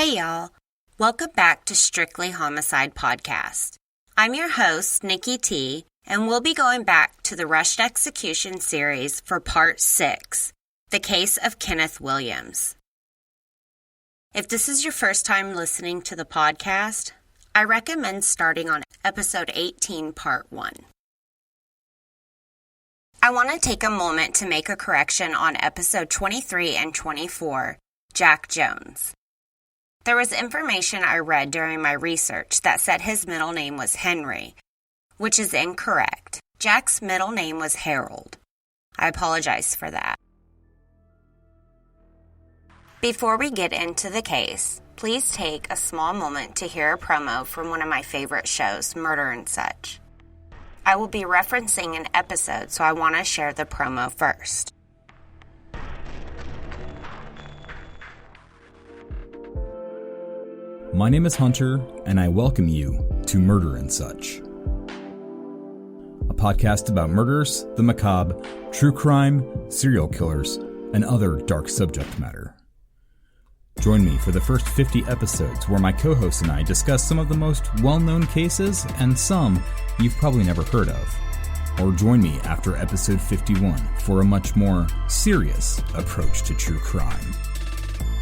Hey y'all, welcome back to Strictly Homicide Podcast. I'm your host, Nikki T, and we'll be going back to the Rushed Execution series for Part 6, The Case of Kenneth Williams. If this is your first time listening to the podcast, I recommend starting on Episode 18, Part 1. I want to take a moment to make a correction on Episode 23 and 24, Jack Jones. There was information I read during my research that said his middle name was Henry, which is incorrect. Jack's middle name was Harold. I apologize for that. Before we get into the case, please take a small moment to hear a promo from one of my favorite shows, Murder and Such. I will be referencing an episode, so I want to share the promo first. My name is Hunter, and I welcome you to Murder and Such, a podcast about murders, the macabre, true crime, serial killers, and other dark subject matter. Join me for the first 50 episodes where my co-host and I discuss some of the most well-known cases and some you've probably never heard of. Or join me after episode 51 for a much more serious approach to true crime.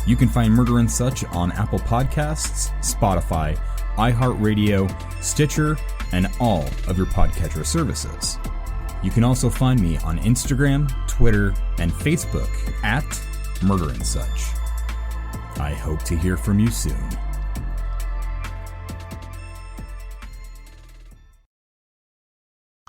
You can find Murder and Such on Apple Podcasts, Spotify, iHeartRadio, Stitcher, and all of your podcatcher services. You can also find me on Instagram, Twitter, and Facebook at Murder and Such. I hope to hear from you soon.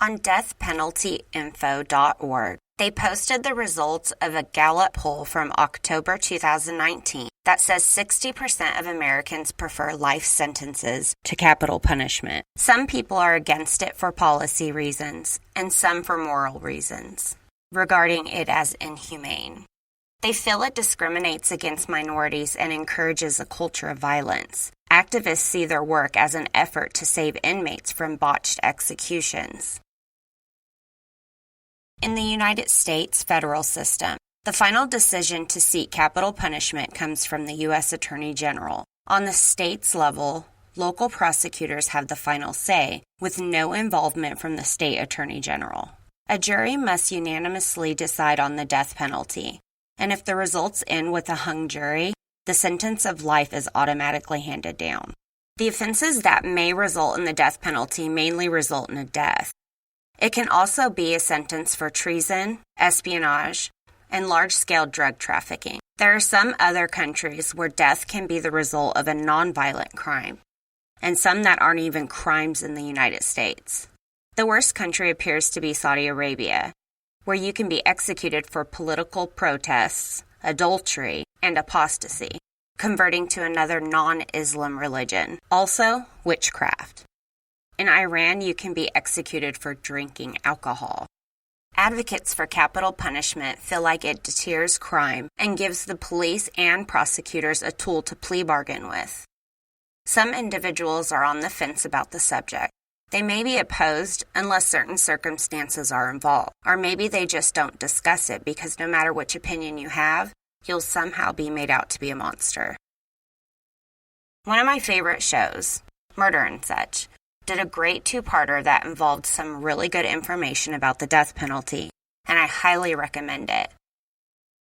On deathpenaltyinfo.org, they posted the results of a Gallup poll from October 2019 that says 60% of Americans prefer life sentences to capital punishment. Some people are against it for policy reasons, and some for moral reasons, regarding it as inhumane. They feel it discriminates against minorities and encourages a culture of violence. Activists see their work as an effort to save inmates from botched executions. In the United States federal system, the final decision to seek capital punishment comes from the U.S. Attorney General. On the state's level, local prosecutors have the final say, with no involvement from the state attorney general. A jury must unanimously decide on the death penalty, and if the results end with a hung jury, the sentence of life is automatically handed down. The offenses that may result in the death penalty mainly result in a death. It can also be a sentence for treason, espionage, and large-scale drug trafficking. There are some other countries where death can be the result of a nonviolent crime, and some that aren't even crimes in the United States. The worst country appears to be Saudi Arabia, where you can be executed for political protests, adultery, and apostasy, converting to another non-Islam religion, also witchcraft. In Iran, you can be executed for drinking alcohol. Advocates for capital punishment feel like it deters crime and gives the police and prosecutors a tool to plea bargain with. Some individuals are on the fence about the subject. They may be opposed unless certain circumstances are involved, or maybe they just don't discuss it because no matter which opinion you have, you'll somehow be made out to be a monster. One of my favorite shows, Murder and Such, did a great two-parter that involved some really good information about the death penalty, and I highly recommend it.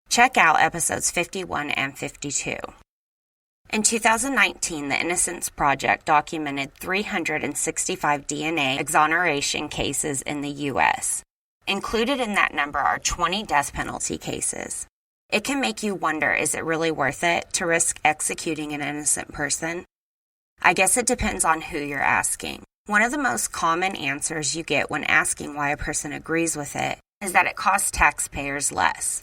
Check out episodes 51 and 52. In 2019, the Innocence Project documented 365 DNA exoneration cases in the U.S. Included in that number are 20 death penalty cases. It can make you wonder, is it really worth it to risk executing an innocent person? I guess it depends on who you're asking. One of the most common answers you get when asking why a person agrees with it is that it costs taxpayers less.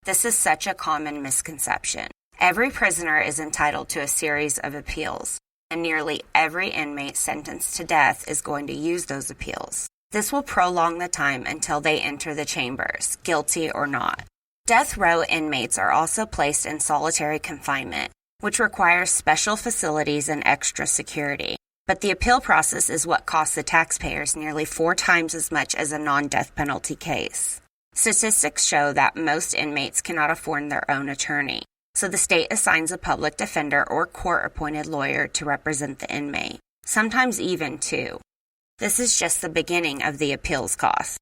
This is such a common misconception. Every prisoner is entitled to a series of appeals, and nearly every inmate sentenced to death is going to use those appeals. This will prolong the time until they enter the chambers, guilty or not. Death row inmates are also placed in solitary confinement, which requires special facilities and extra security. But the appeal process is what costs the taxpayers nearly 4 times as much as a non-death penalty case. Statistics show that most inmates cannot afford their own attorney. so the state assigns a public defender or court-appointed lawyer to represent the inmate, sometimes even two. This is just the beginning of the appeals costs.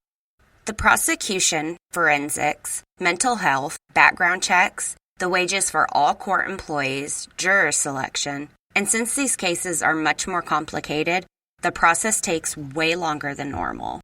The prosecution, forensics, mental health, background checks, the wages for all court employees, juror selection, and since these cases are much more complicated, the process takes way longer than normal.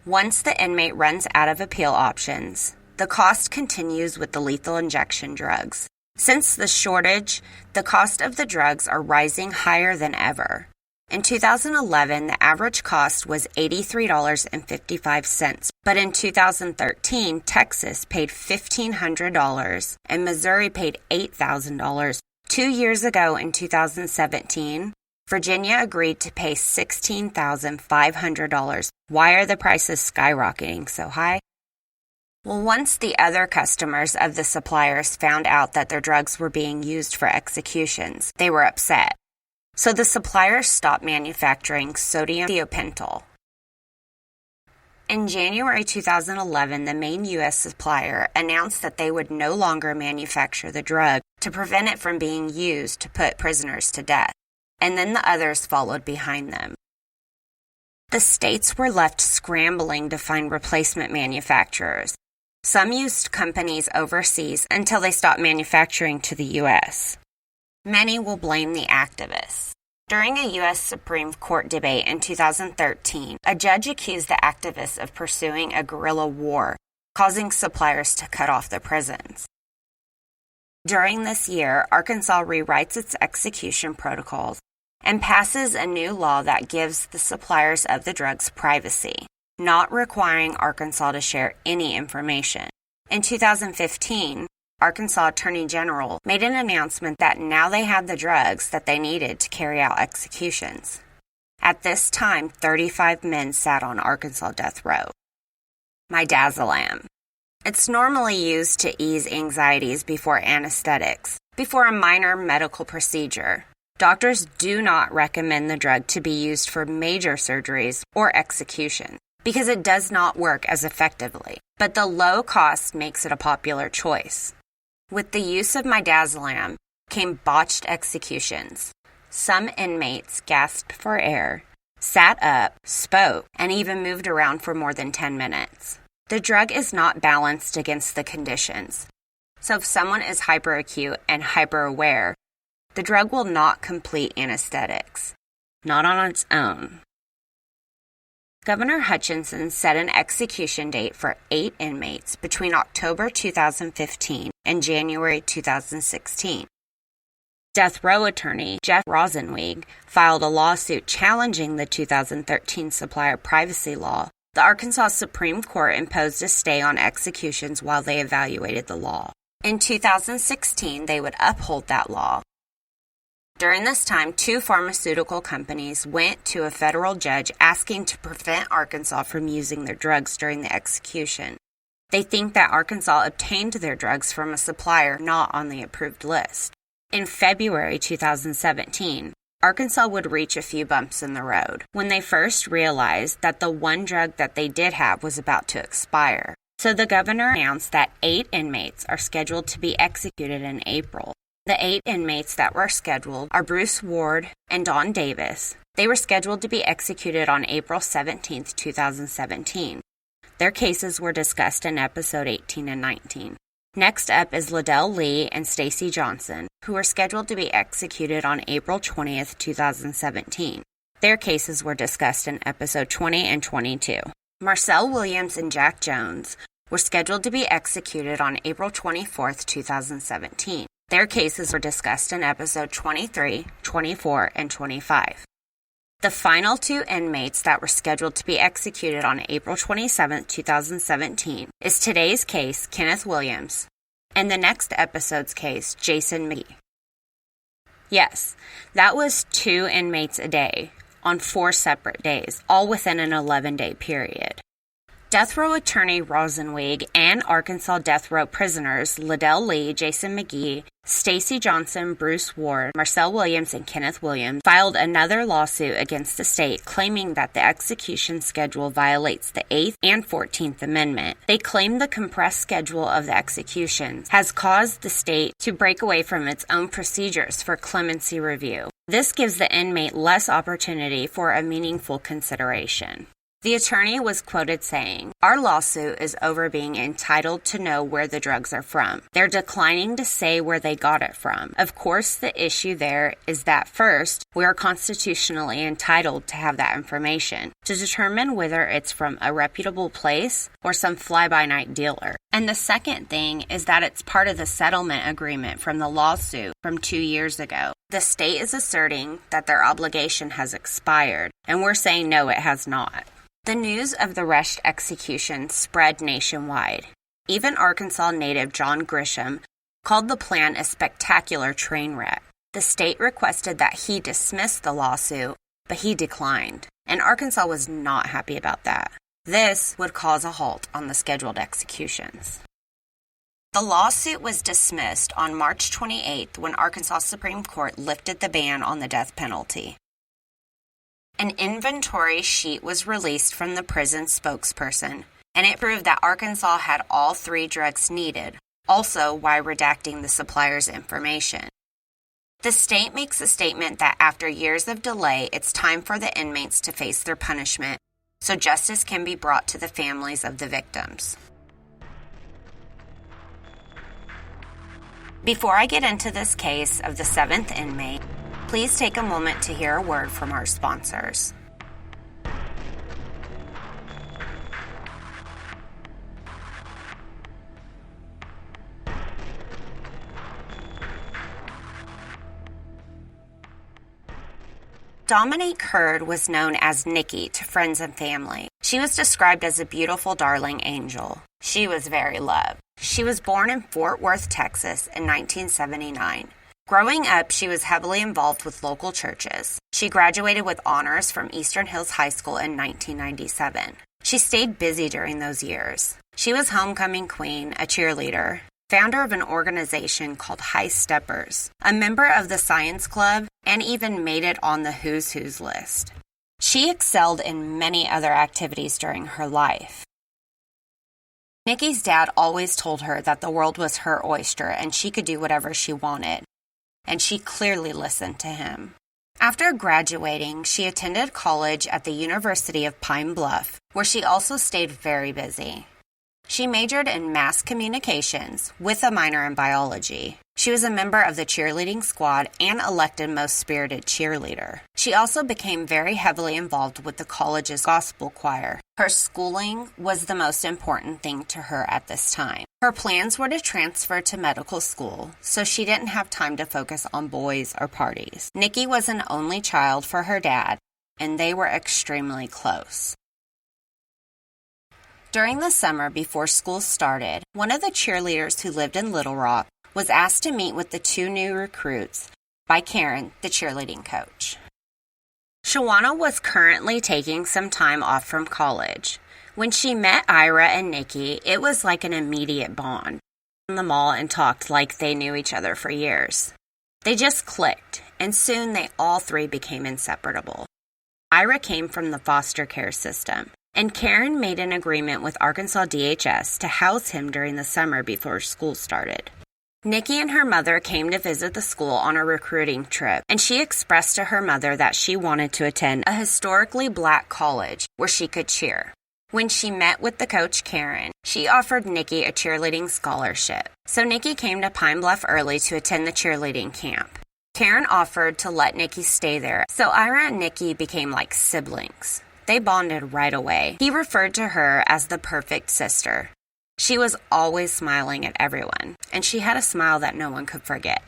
Once the inmate runs out of appeal options, the cost continues with the lethal injection drugs. Since the shortage, the cost of the drugs are rising higher than ever. In 2011, the average cost was $83.55, but in 2013, Texas paid $1,500 and Missouri paid $8,000. 2 years ago in 2017, Virginia agreed to pay $16,500. Why are the prices skyrocketing so high? Well, once the other customers of the suppliers found out that their drugs were being used for executions, they were upset. So the suppliers stopped manufacturing sodium thiopental. In January 2011, the main U.S. supplier announced that they would no longer manufacture the drug to prevent it from being used to put prisoners to death, and then the others followed behind them. The states were left scrambling to find replacement manufacturers. Some used companies overseas until they stopped manufacturing to the U.S. Many will blame the activists. During a U.S. Supreme Court debate in 2013, a judge accused the activists of pursuing a guerrilla war, causing suppliers to cut off the prisons. During this year, Arkansas rewrites its execution protocols and passes a new law that gives the suppliers of the drugs privacy, not requiring Arkansas to share any information. In 2015, Arkansas Attorney General made an announcement that now they had the drugs that they needed to carry out executions. At this time, 35 men sat on Arkansas death row. Midazolam. It's normally used to ease anxieties before anesthetics, before a minor medical procedure. Doctors do not recommend the drug to be used for major surgeries or execution because it does not work as effectively, but the low cost makes it a popular choice. With the use of midazolam came botched executions. Some inmates gasped for air, sat up, spoke, and even moved around for more than 10 minutes. The drug is not balanced against the conditions. So if someone is hyperacute and hyperaware, the drug will not complete anesthetics, not on its own. Governor Hutchinson set an execution date for 8 inmates between October 2015 and January 2016. Death row attorney Jeff Rosenweig filed a lawsuit challenging the 2013 supplier privacy law. The Arkansas Supreme Court imposed a stay on executions while they evaluated the law. In 2016, they would uphold that law. During this time, 2 pharmaceutical companies went to a federal judge asking to prevent Arkansas from using their drugs during the execution. They think that Arkansas obtained their drugs from a supplier not on the approved list. In February 2017, Arkansas would reach a few bumps in the road when they first realized that the one drug that they did have was about to expire. So the governor announced that 8 inmates are scheduled to be executed in April. The 8 inmates that were scheduled are Bruce Ward and Don Davis. They were scheduled to be executed on April 17, 2017. Their cases were discussed in episode 18 and 19. Next up is Liddell Lee and Stacy Johnson, who were scheduled to be executed on April 20, 2017. Their cases were discussed in episode 20 and 22. Marcel Williams and Jack Jones were scheduled to be executed on April 24, 2017. Their cases were discussed in episode 23, 24, and 25. The final 2 inmates that were scheduled to be executed on April 27, 2017 is today's case, Kenneth Williams, and the next episode's case, Jason McGee. Yes, that was 2 inmates a day on 4 separate days, all within an 11-day period. Death row attorney Rosenweig and Arkansas death row prisoners Liddell Lee, Jason McGee, Stacy Johnson, Bruce Ward, Marcel Williams, and Kenneth Williams filed another lawsuit against the state claiming that the execution schedule violates the 8th and 14th Amendment. They claim the compressed schedule of the executions has caused the state to break away from its own procedures for clemency review. This gives the inmate less opportunity for a meaningful consideration. The attorney was quoted saying, "Our lawsuit is over being entitled to know where the drugs are from. They're declining to say where they got it from. Of course, the issue there is that first, we are constitutionally entitled to have that information to determine whether it's from a reputable place or some fly-by-night dealer. And the second thing is that it's part of the settlement agreement from the lawsuit from 2 years ago. The state is asserting that their obligation has expired, and we're saying no, it has not." The news of the rushed execution spread nationwide. Even Arkansas native John Grisham called the plan a spectacular train wreck. The state requested that he dismiss the lawsuit, but he declined, and Arkansas was not happy about that. This would cause a halt on the scheduled executions. The lawsuit was dismissed on March 28th when Arkansas Supreme Court lifted the ban on the death penalty. An inventory sheet was released from the prison spokesperson, and it proved that Arkansas had all 3 drugs needed, also while redacting the supplier's information. The state makes a statement that after years of delay, it's time for the inmates to face their punishment, so justice can be brought to the families of the victims. Before I get into this case of the 7th inmate, please take a moment to hear a word from our sponsors. Nicky Hurd was known as Nicky to friends and family. She was described as a beautiful, darling angel. She was very loved. She was born in Fort Worth, Texas in 1979. Growing up, she was heavily involved with local churches. She graduated with honors from Eastern Hills High School in 1997. She stayed busy during those years. She was homecoming queen, a cheerleader, founder of an organization called High Steppers, a member of the Science Club, and even made it on the Who's Who's list. She excelled in many other activities during her life. Nicky's dad always told her that the world was her oyster and she could do whatever she wanted, and she clearly listened to him. After graduating, she attended college at the University of Pine Bluff, where she also stayed very busy. She majored in mass communications with a minor in biology. She was a member of the cheerleading squad and elected most spirited cheerleader. She also became very heavily involved with the college's gospel choir. Her schooling was the most important thing to her at this time. Her plans were to transfer to medical school, so she didn't have time to focus on boys or parties. Nicky was an only child for her dad, and they were extremely close. During the summer before school started, one of the cheerleaders who lived in Little Rock was asked to meet with the 2 new recruits by Karen, the cheerleading coach. Shawana was currently taking some time off from college. When she met Ira and Nicky, it was like an immediate bond. In the mall and talked like they knew each other for years. They just clicked, and soon they all 3 became inseparable. Ira came from the foster care system, and Karen made an agreement with Arkansas DHS to house him during the summer before school started. Nicky and her mother came to visit the school on a recruiting trip, and she expressed to her mother that she wanted to attend a historically black college where she could cheer. When she met with the coach Karen, she offered Nicky a cheerleading scholarship, so Nicky came to Pine Bluff early to attend the cheerleading camp. Karen offered to let Nicky stay there, so Ira and Nicky became like siblings. They bonded right away. He referred to her as the perfect sister. She was always smiling at everyone, and she had a smile that no one could forget.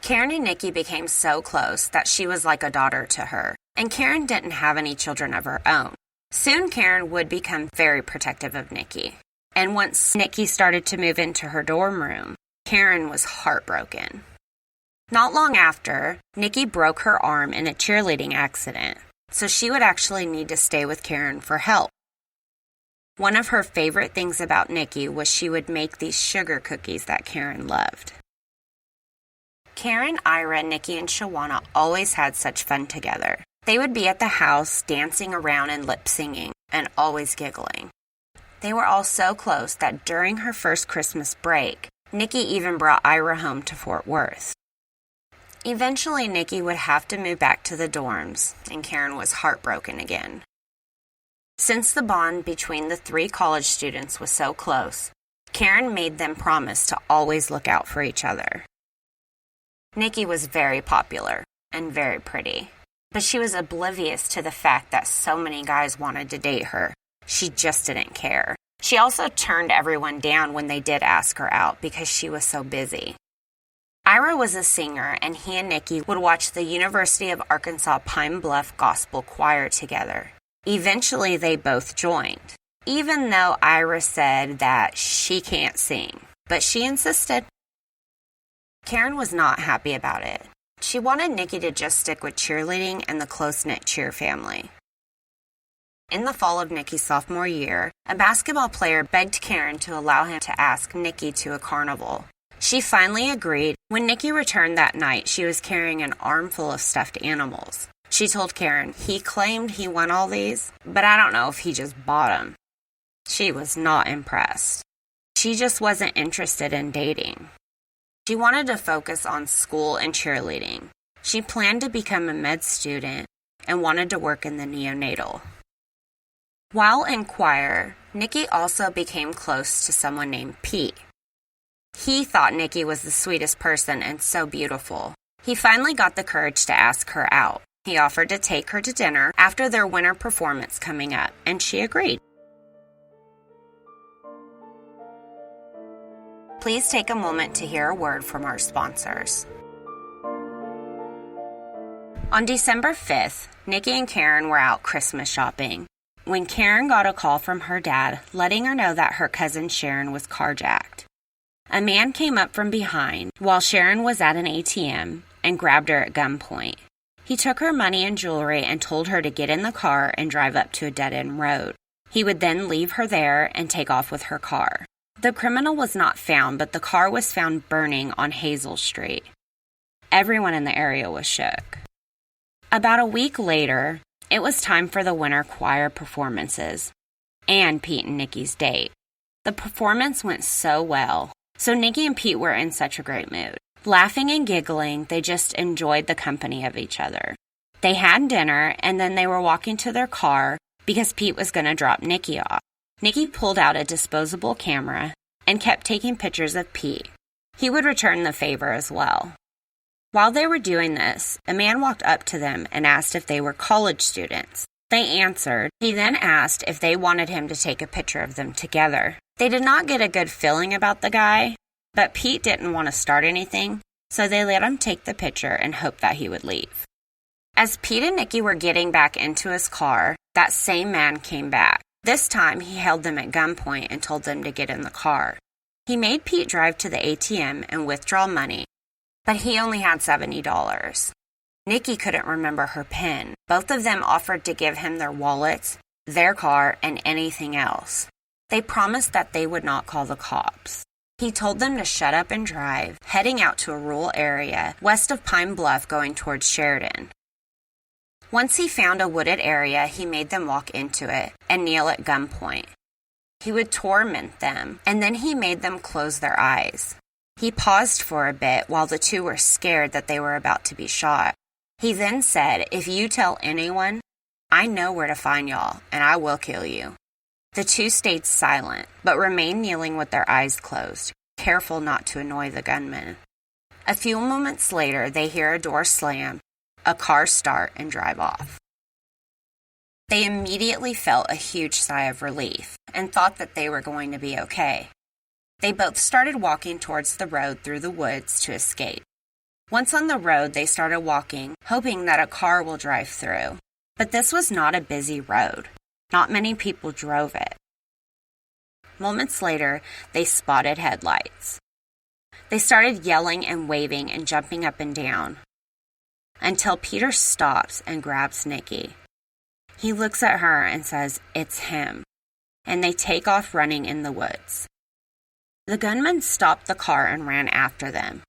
Karen and Nicky became so close that she was like a daughter to her, and Karen didn't have any children of her own. Soon Karen would become very protective of Nicky, and once Nicky started to move into her dorm room, Karen was heartbroken. Not long after, Nicky broke her arm in a cheerleading accident, so she would actually need to stay with Karen for help. One of her favorite things about Nicky was she would make these sugar cookies that Karen loved. Karen, Ira, Nicky, and Shawana always had such fun together. They would be at the house dancing around and lip singing and always giggling. They were all so close that during her first Christmas break, Nicky even brought Ira home to Fort Worth. Eventually, Nicky would have to move back to the dorms, and Karen was heartbroken again. Since the bond between the three college students was so close, Karen made them promise to always look out for each other. Nicky was very popular and very pretty, but she was oblivious to the fact that so many guys wanted to date her. She just didn't care. She also turned everyone down when they did ask her out because she was so busy. Ira was a singer, and he and Nicky would watch the University of Arkansas Pine Bluff Gospel Choir together. Eventually, they both joined, even though Ira said that she can't sing, but she insisted. Karen was not happy about it. She wanted Nicky to just stick with cheerleading and the close-knit cheer family. In the fall of Nicky's sophomore year, a basketball player begged Karen to allow him to ask Nicky to a carnival. She finally agreed. When Nicky returned that night, she was carrying an armful of stuffed animals. She told Karen, "He claimed he won all these, but I don't know if he just bought them." She was not impressed. She just wasn't interested in dating. She wanted to focus on school and cheerleading. She planned to become a med student and wanted to work in the neonatal. While in choir, Nicky also became close to someone named Pete. He thought Nicky was the sweetest person and so beautiful. He finally got the courage to ask her out. He offered to take her to dinner after their winter performance coming up, and she agreed. Please take a moment to hear a word from our sponsors. On December 5th, Nicky and Karen were out Christmas shopping when Karen got a call from her dad letting her know that her cousin Sharon was carjacked. A man came up from behind while Sharon was at an ATM and grabbed her at gunpoint. He took her money and jewelry and told her to get in the car and drive up to a dead-end road. He would then leave her there and take off with her car. The criminal was not found, but the car was found burning on Hazel Street. Everyone in the area was shook. About a week later, it was time for the winter choir performances and Pete and Nicky's date. The performance went so well, so Nicky and Pete were in such a great mood. Laughing and giggling, they just enjoyed the company of each other. They had dinner, and then they were walking to their car because Pete was going to drop Nicky off. Nicky pulled out a disposable camera and kept taking pictures of Pete. He would return the favor as well. While they were doing this, a man walked up to them and asked if they were college students. They answered. He then asked if they wanted him to take a picture of them together. They did not get a good feeling about the guy, but Pete didn't want to start anything, so they let him take the picture and hoped that he would leave. As Pete and Nicky were getting back into his car, that same man came back. This time, he held them at gunpoint and told them to get in the car. He made Pete drive to the ATM and withdraw money, but he only had $70. Nicky couldn't remember her PIN. Both of them offered to give him their wallets, their car, and anything else. They promised that they would not call the cops. He told them to shut up and drive, heading out to a rural area west of Pine Bluff going towards Sheridan. Once he found a wooded area, he made them walk into it and kneel at gunpoint. He would torment them, and then he made them close their eyes. He paused for a bit while the two were scared that they were about to be shot. He then said, "If you tell anyone, I know where to find y'all, and I will kill you." The two stayed silent, but remained kneeling with their eyes closed, careful not to annoy the gunman. A few moments later, they hear a door slam, a car start, and drive off. They immediately felt a huge sigh of relief and thought that they were going to be okay. They both started walking towards the road through the woods to escape. Once on the road, they started walking, hoping that a car will drive through. But this was not a busy road. Not many people drove it. Moments later, they spotted headlights. They started yelling and waving and jumping up and down until Peter stops and grabs Nicky. He looks at her and says, "It's him." and they take off running in the woods. The gunman stopped the car and ran after them.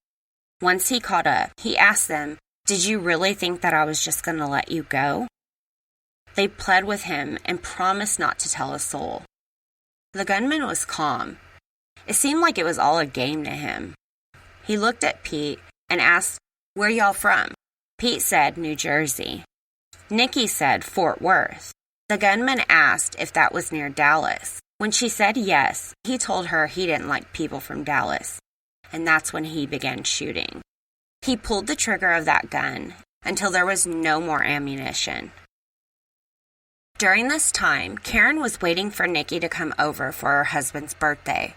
Once he caught up, he asked them, "Did you really think that I was just going to let you go?" They pled with him and promised not to tell a soul. The gunman was calm. It seemed like it was all a game to him. He looked at Pete and asked, "Where y'all from?" Pete said, "New Jersey." Nicky said, "Fort Worth." The gunman asked if that was near Dallas. When she said yes, he told her he didn't like people from Dallas, and that's when he began shooting. He pulled the trigger of that gun until there was no more ammunition. During this time, Karen was waiting for Nicky to come over for her husband's birthday.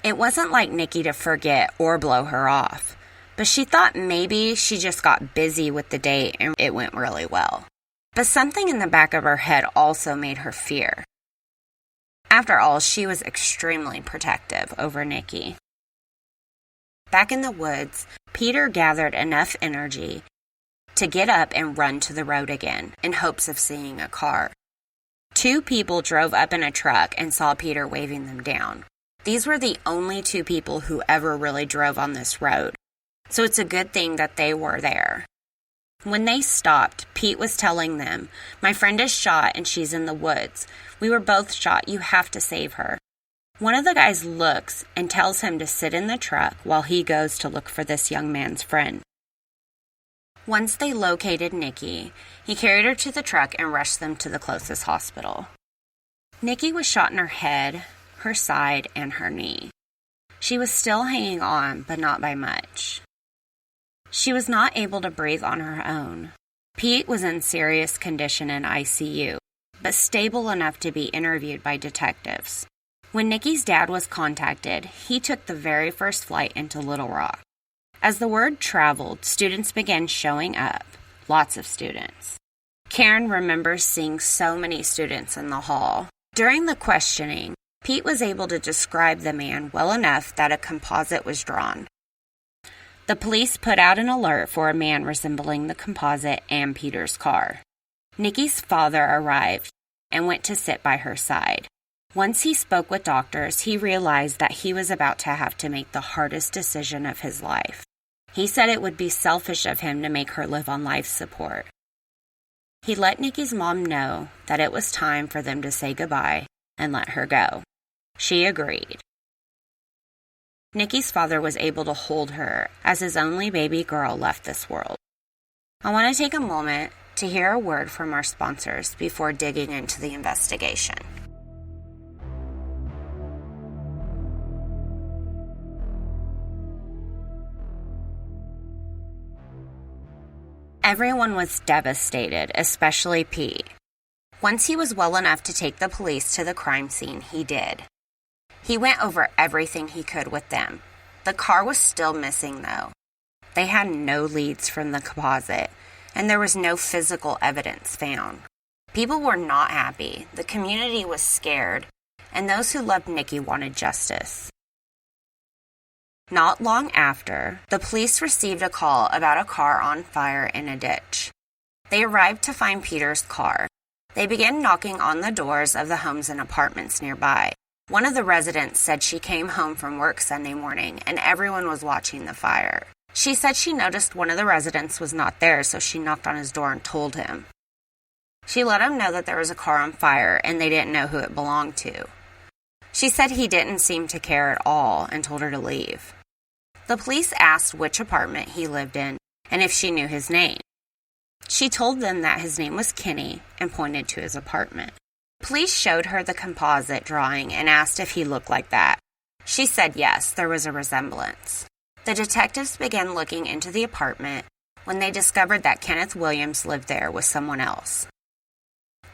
It wasn't like Nicky to forget or blow her off, but she thought maybe she just got busy with the date and it went really well. But something in the back of her head also made her fear. After all, she was extremely protective over Nicky. Back in the woods, Peter gathered enough energy to get up and run to the road again in hopes of seeing a car. 2 people drove up in a truck and saw Peter waving them down. These were the only 2 people who ever really drove on this road, so it's a good thing that they were there. When they stopped, Pete was telling them, "My friend is shot and she's in the woods. We were both shot. You have to save her." One of the guys looks and tells him to sit in the truck while he goes to look for this young man's friend. Once they located Nicky, he carried her to the truck and rushed them to the closest hospital. Nicky was shot in her head, her side, and her knee. She was still hanging on, but not by much. She was not able to breathe on her own. Pete was in serious condition in ICU, but stable enough to be interviewed by detectives. When Nicky's dad was contacted, he took the very first flight into Little Rock. As the word traveled, students began showing up, lots of students. Karen remembers seeing so many students in the hall. During the questioning, Pete was able to describe the man well enough that a composite was drawn. The police put out an alert for a man resembling the composite and Peter's car. Nicky's father arrived and went to sit by her side. Once he spoke with doctors, he realized that he was about to have to make the hardest decision of his life. He said it would be selfish of him to make her live on life support. He let Nicky's mom know that it was time for them to say goodbye and let her go. She agreed. Nicky's father was able to hold her as his only baby girl left this world. I want to take a moment to hear a word from our sponsors before digging into the investigation. Everyone was devastated, especially Pete. Once he was well enough to take the police to the crime scene, he did. He went over everything he could with them. The car was still missing, though. They had no leads from the composite, and there was no physical evidence found. People were not happy, the community was scared, and those who loved Nicky wanted justice. Not long after, the police received a call about a car on fire in a ditch. They arrived to find Peter's car. They began knocking on the doors of the homes and apartments nearby. One of the residents said she came home from work Sunday morning and everyone was watching the fire. She said she noticed one of the residents was not there, so she knocked on his door and told him. She let him know that there was a car on fire and they didn't know who it belonged to. She said he didn't seem to care at all and told her to leave. The police asked which apartment he lived in and if she knew his name. She told them that his name was Kenny and pointed to his apartment. Police showed her the composite drawing and asked if he looked like that. She said yes, there was a resemblance. The detectives began looking into the apartment when they discovered that Kenneth Williams lived there with someone else.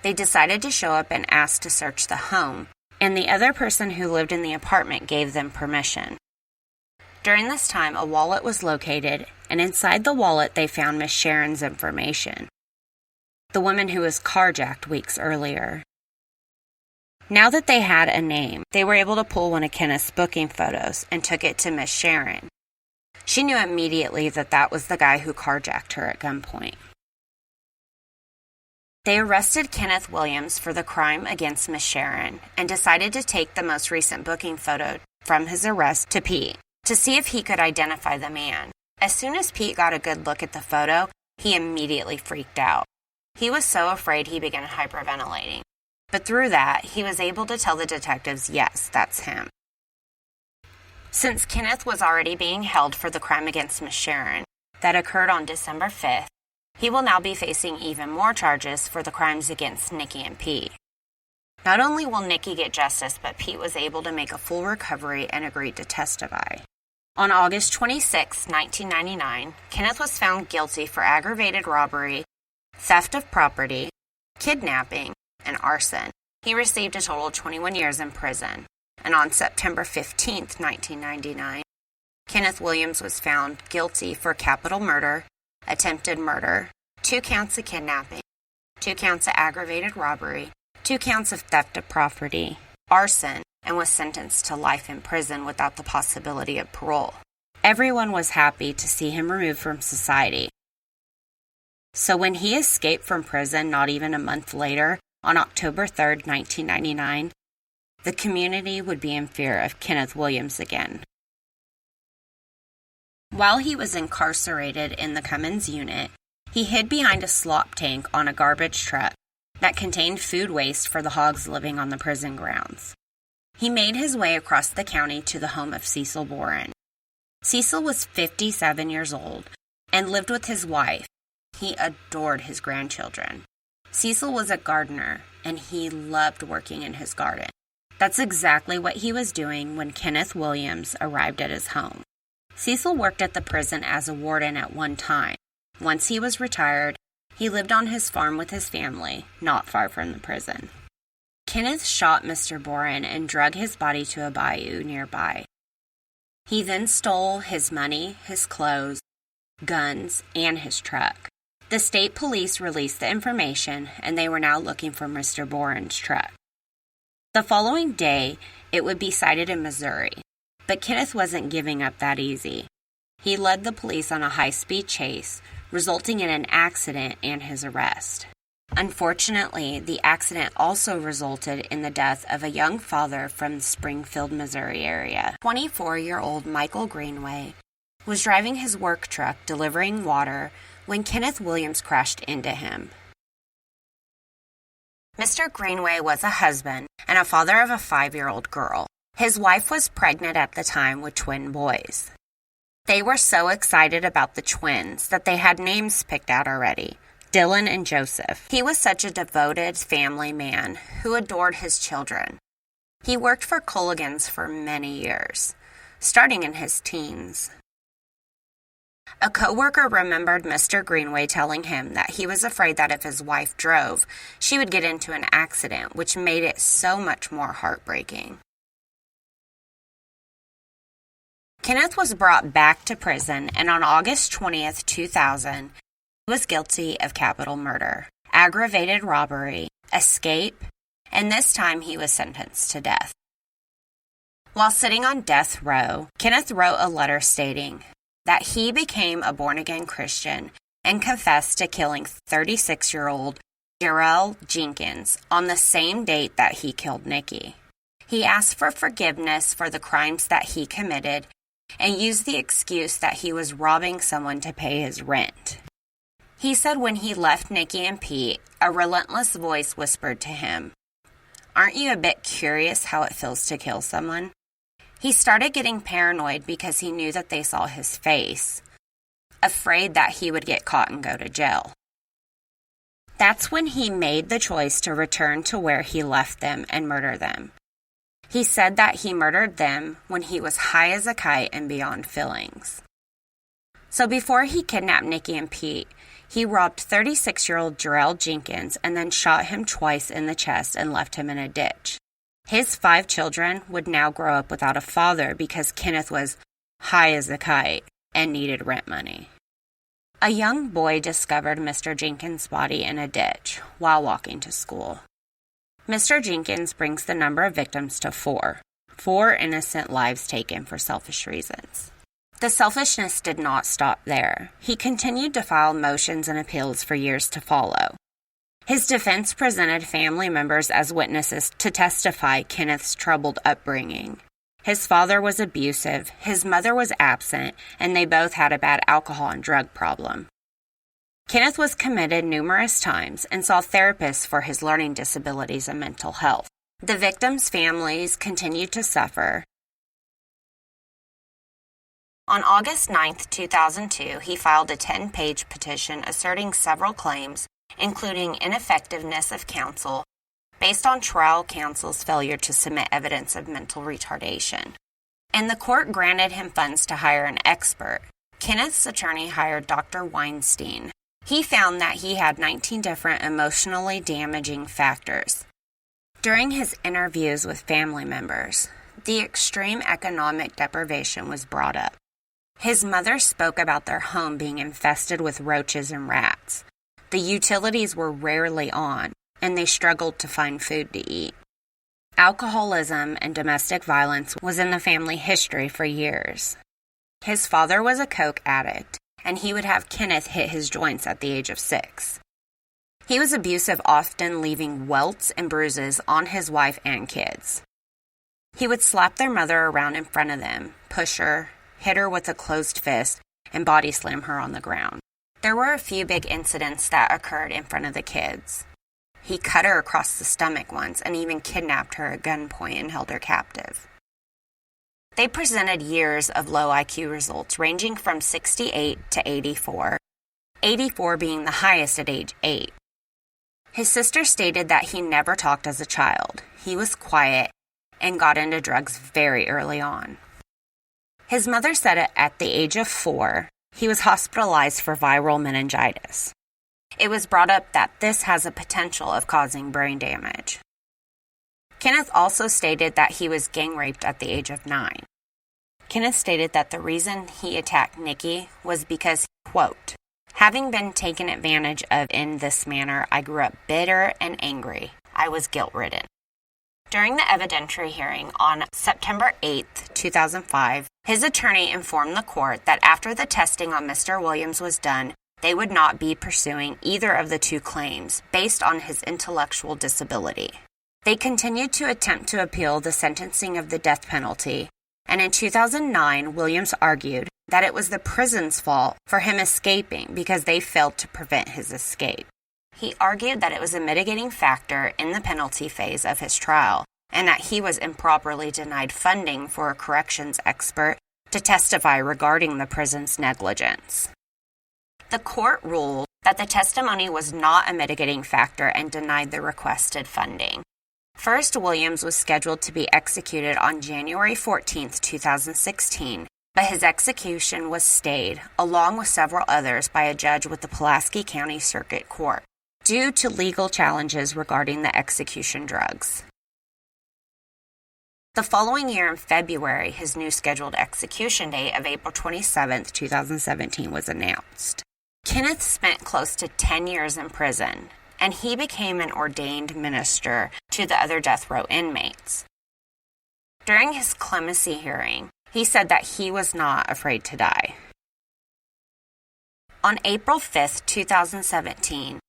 They decided to show up and ask to search the home, and the other person who lived in the apartment gave them permission. During this time, a wallet was located, and inside the wallet they found Miss Sharon's information, the woman who was carjacked weeks earlier. Now that they had a name, they were able to pull one of Kenneth's booking photos and took it to Miss Sharon. She knew immediately that that was the guy who carjacked her at gunpoint. They arrested Kenneth Williams for the crime against Miss Sharon and decided to take the most recent booking photo from his arrest to Pete to see if he could identify the man. As soon as Pete got a good look at the photo, he immediately freaked out. He was so afraid he began hyperventilating. But through that, he was able to tell the detectives, yes, that's him. Since Kenneth was already being held for the crime against Miss Sharon that occurred on December 5th, he will now be facing even more charges for the crimes against Nicky and Pete. Not only will Nicky get justice, but Pete was able to make a full recovery and agreed to testify. On August 26, 1999, Kenneth was found guilty for aggravated robbery, theft of property, kidnapping, and arson. He received a total of 21 years in prison. And on September 15, 1999, Kenneth Williams was found guilty for capital murder, attempted murder, 2 counts of kidnapping, 2 counts of aggravated robbery, 2 counts of theft of property, arson, and was sentenced to life in prison without the possibility of parole. Everyone was happy to see him removed from society. So when he escaped from prison not even a month later, on October 3, 1999, the community would be in fear of Kenneth Williams again. While he was incarcerated in the Cummins unit, he hid behind a slop tank on a garbage truck that contained food waste for the hogs living on the prison grounds. He made his way across the county to the home of Cecil Boren. Cecil was 57 years old and lived with his wife. He adored his grandchildren. Cecil was a gardener, and he loved working in his garden. That's exactly what he was doing when Kenneth Williams arrived at his home. Cecil worked at the prison as a warden at one time. Once he was retired, he lived on his farm with his family, not far from the prison. Kenneth shot Mr. Boren and drug his body to a bayou nearby. He then stole his money, his clothes, guns, and his truck. The state police released the information, and they were now looking for Mr. Boren's truck. The following day, it would be cited in Missouri, but Kenneth wasn't giving up that easy. He led the police on a high-speed chase, resulting in an accident and his arrest. Unfortunately, the accident also resulted in the death of a young father from the Springfield, Missouri area. 24-year-old Michael Greenway was driving his work truck delivering water when Kenneth Williams crashed into him. Mr. Greenway was a husband and a father of a 5-year-old girl. His wife was pregnant at the time with twin boys. They were so excited about the twins that they had names picked out already, Dylan and Joseph. He was such a devoted family man who adored his children. He worked for Culligan's for many years, starting in his teens. A coworker remembered Mr. Greenway telling him that he was afraid that if his wife drove, she would get into an accident, which made it so much more heartbreaking. Kenneth was brought back to prison, and on August 20th, 2000, he was guilty of capital murder, aggravated robbery, escape, and this time he was sentenced to death. While sitting on death row, Kenneth wrote a letter stating that he became a born-again Christian and confessed to killing 36-year-old Jarrell Jenkins on the same date that he killed Nicky. He asked for forgiveness for the crimes that he committed and used the excuse that he was robbing someone to pay his rent. He said when he left Nicky and Pete, a relentless voice whispered to him, "Aren't you a bit curious how it feels to kill someone?" He started getting paranoid because he knew that they saw his face, afraid that he would get caught and go to jail. That's when he made the choice to return to where he left them and murder them. He said that he murdered them when he was high as a kite and beyond feelings. So before he kidnapped Nicky and Pete, he robbed 36-year-old Jarrell Jenkins and then shot him twice in the chest and left him in a ditch. His 5 children would now grow up without a father because Kenneth was high as a kite and needed rent money. A young boy discovered Mr. Jenkins' body in a ditch while walking to school. Mr. Jenkins brings the number of victims to 4 innocent lives taken for selfish reasons. The selfishness did not stop there. He continued to file motions and appeals for years to follow. His defense presented family members as witnesses to testify Kenneth's troubled upbringing. His father was abusive, his mother was absent, and they both had a bad alcohol and drug problem. Kenneth was committed numerous times and saw therapists for his learning disabilities and mental health. The victims' families continued to suffer. On August 9, 2002, he filed a 10-page petition asserting several claims, including ineffectiveness of counsel, based on trial counsel's failure to submit evidence of mental retardation. And the court granted him funds to hire an expert. Kenneth's attorney hired Dr. Weinstein. He found that he had 19 different emotionally damaging factors. During his interviews with family members, the extreme economic deprivation was brought up. His mother spoke about their home being infested with roaches and rats. The utilities were rarely on, and they struggled to find food to eat. Alcoholism and domestic violence was in the family history for years. His father was a coke addict, and he would have Kenneth hit his joints at the age of 6. He was abusive, often leaving welts and bruises on his wife and kids. He would slap their mother around in front of them, push her, hit her with a closed fist, and body slam her on the ground. There were a few big incidents that occurred in front of the kids. He cut her across the stomach once and even kidnapped her at gunpoint and held her captive. They presented years of low IQ results ranging from 68 to 84, 84 being the highest at age 8. His sister stated that he never talked as a child. He was quiet and got into drugs very early on. His mother said at the age of 4, he was hospitalized for viral meningitis. It was brought up that this has a potential of causing brain damage. Kenneth also stated that he was gang raped at the age of 9. Kenneth stated that the reason he attacked Nicky was because, quote, "Having been taken advantage of in this manner, I grew up bitter and angry. I was guilt-ridden." During the evidentiary hearing on September 8, 2005, his attorney informed the court that after the testing on Mr. Williams was done, they would not be pursuing either of the two claims based on his intellectual disability. They continued to attempt to appeal the sentencing of the death penalty, and in 2009, Williams argued that it was the prison's fault for him escaping because they failed to prevent his escape. He argued that it was a mitigating factor in the penalty phase of his trial, and that he was improperly denied funding for a corrections expert to testify regarding the prison's negligence. The court ruled that the testimony was not a mitigating factor and denied the requested funding. First, Williams was scheduled to be executed on January 14, 2016, but his execution was stayed, along with several others, by a judge with the Pulaski County Circuit Court, due to legal challenges regarding the execution drugs. The following year in February, his new scheduled execution date of April 27, 2017 was announced. Kenneth spent close to 10 years in prison, and he became an ordained minister to the other death row inmates. During his clemency hearing, he said that he was not afraid to die. On April 5, 2017,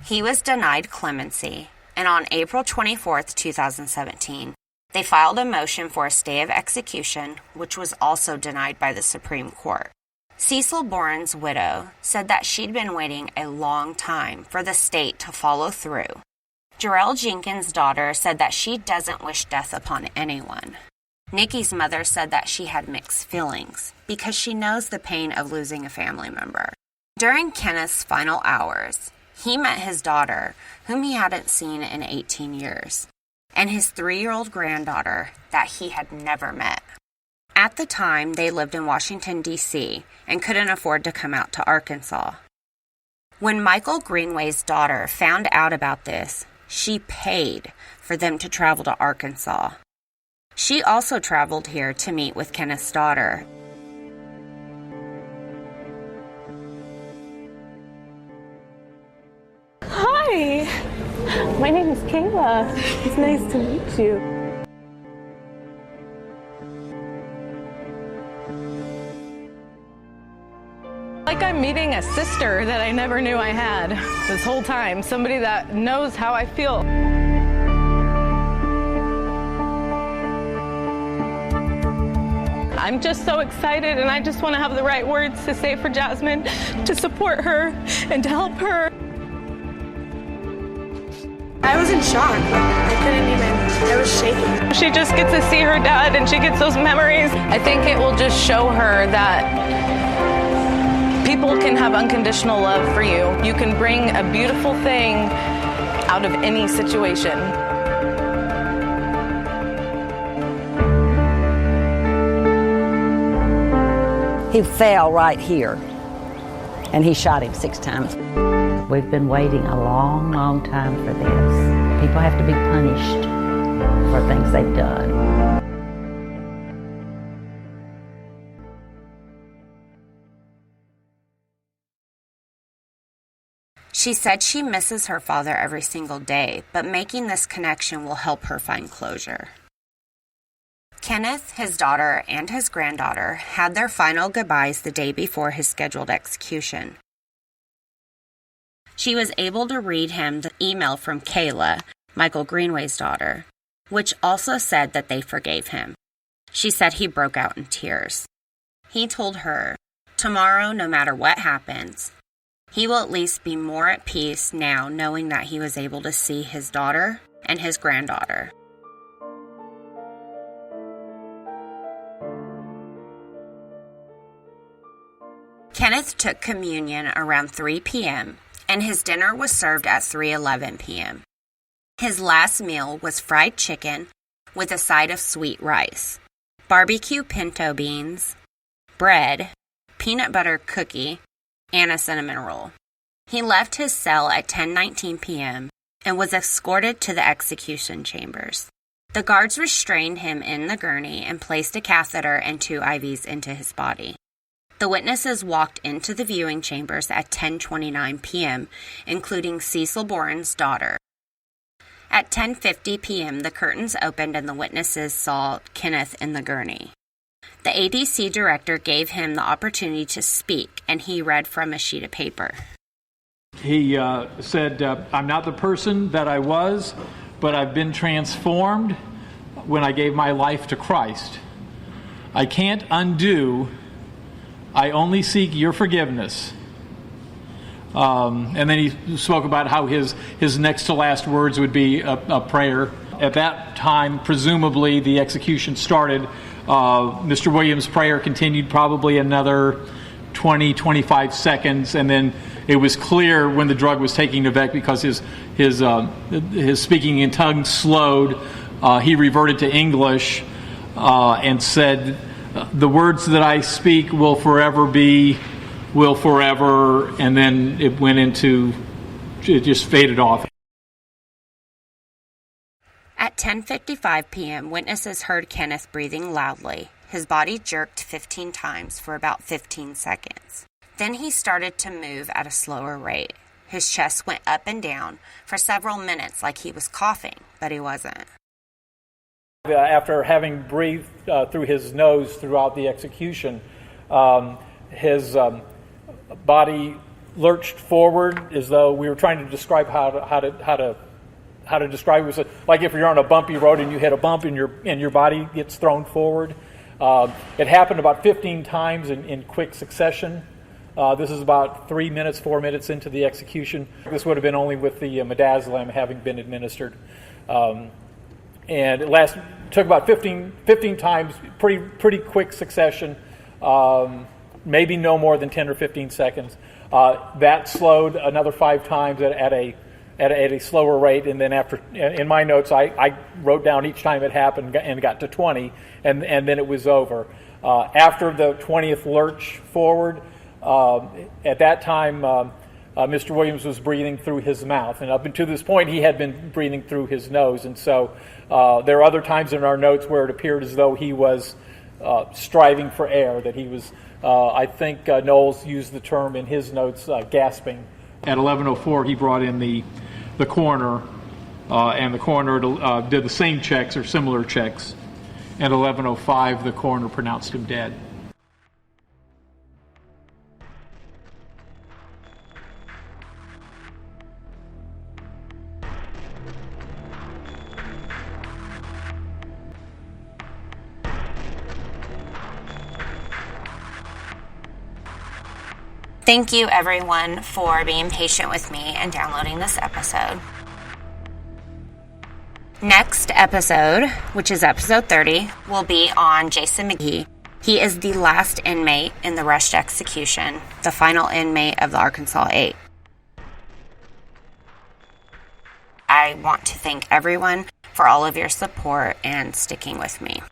he was denied clemency, and on April 24, 2017, they filed a motion for a stay of execution, which was also denied by the Supreme Court. Cecil Boren's widow said that she'd been waiting a long time for the state to follow through. Jarrell Jenkins' daughter said that she doesn't wish death upon anyone. Nicky's mother said that she had mixed feelings because she knows the pain of losing a family member. During Kenneth's final hours, he met his daughter, whom he hadn't seen in 18 years, and his 3-year-old granddaughter that he had never met. At the time, they lived in Washington, D.C., and couldn't afford to come out to Arkansas. When Michael Greenway's daughter found out about this, she paid for them to travel to Arkansas. She also traveled here to meet with Kenneth's daughter. Hi, my name is Kayla. It's nice to meet you. like I'm meeting a sister that I never knew I had this whole time, somebody that knows how I feel. I'm just so excited, and I just want to have the right words to say for Jasmine, to support her and to help her. I was in shock. I was shaking. She just gets to see her dad, and she gets those memories. I think it will just show her that people can have unconditional love for you. You can bring a beautiful thing out of any situation. He fell right here, and he shot him 6 times. We've been waiting a long, long time for this. People have to be punished for things they've done. She said she misses her father every single day, but making this connection will help her find closure. Kenneth, his daughter, and his granddaughter had their final goodbyes the day before his scheduled execution. She was able to read him the email from Kayla, Michael Greenway's daughter, which also said that they forgave him. She said he broke out in tears. He told her, tomorrow, no matter what happens, he will at least be more at peace now knowing that he was able to see his daughter and his granddaughter. Kenneth took communion around 3 p.m., and his dinner was served at 3:11 p.m. His last meal was fried chicken with a side of sweet rice, barbecue pinto beans, bread, peanut butter cookie, and a cinnamon roll. He left his cell at 10:19 p.m. and was escorted to the execution chambers. The guards restrained him in the gurney and placed a catheter and 2 IVs into his body. The witnesses walked into the viewing chambers at 10:29 p.m., including Cecil Boren's daughter. At 10:50 p.m., the curtains opened and the witnesses saw Kenneth in the gurney. The ADC director gave him the opportunity to speak, and he read from a sheet of paper. He said, I'm not the person that I was, but I've been transformed when I gave my life to Christ. I can't undo. I only seek your forgiveness. And then he spoke about how his next to last words would be a prayer. At that time, presumably, the execution started. Mr. Williams' prayer continued probably another 20, 25 seconds, and then it was clear when the drug was taking effect because his speaking in tongues slowed. He reverted to English and said, the words that I speak will forever, and then it just faded off. At 10:55 p.m., witnesses heard Kenneth breathing loudly. His body jerked 15 times for about 15 seconds. Then he started to move at a slower rate. His chest went up and down for several minutes like he was coughing, but he wasn't. After having breathed through his nose throughout the execution, his body lurched forward as though we were trying to describe how to describe it. It was like if you're on a bumpy road and you hit a bump and your body gets thrown forward. It happened about 15 times in quick succession. This is about 4 minutes into the execution. This would have been only with the midazolam having been administered. And it took about 15 times, pretty quick succession, maybe no more than 10 or 15 seconds. That slowed another 5 times at a slower rate, and then after, in my notes, I wrote down each time it happened and got to 20, and then it was over. After the 20th lurch forward, at that time, Mr. Williams was breathing through his mouth, and up until this point, he had been breathing through his nose, and so there are other times in our notes where it appeared as though he was striving for air, that he was, I think Knowles used the term in his notes, gasping. At 11:04, he brought in the coroner, and the coroner did the same checks or similar checks. At 11:05, the coroner pronounced him dead. Thank you, everyone, for being patient with me and downloading this episode. Next episode, which is episode 30, will be on Jason McGee. He is the last inmate in the rushed execution, the final inmate of the Arkansas 8. I want to thank everyone for all of your support and sticking with me.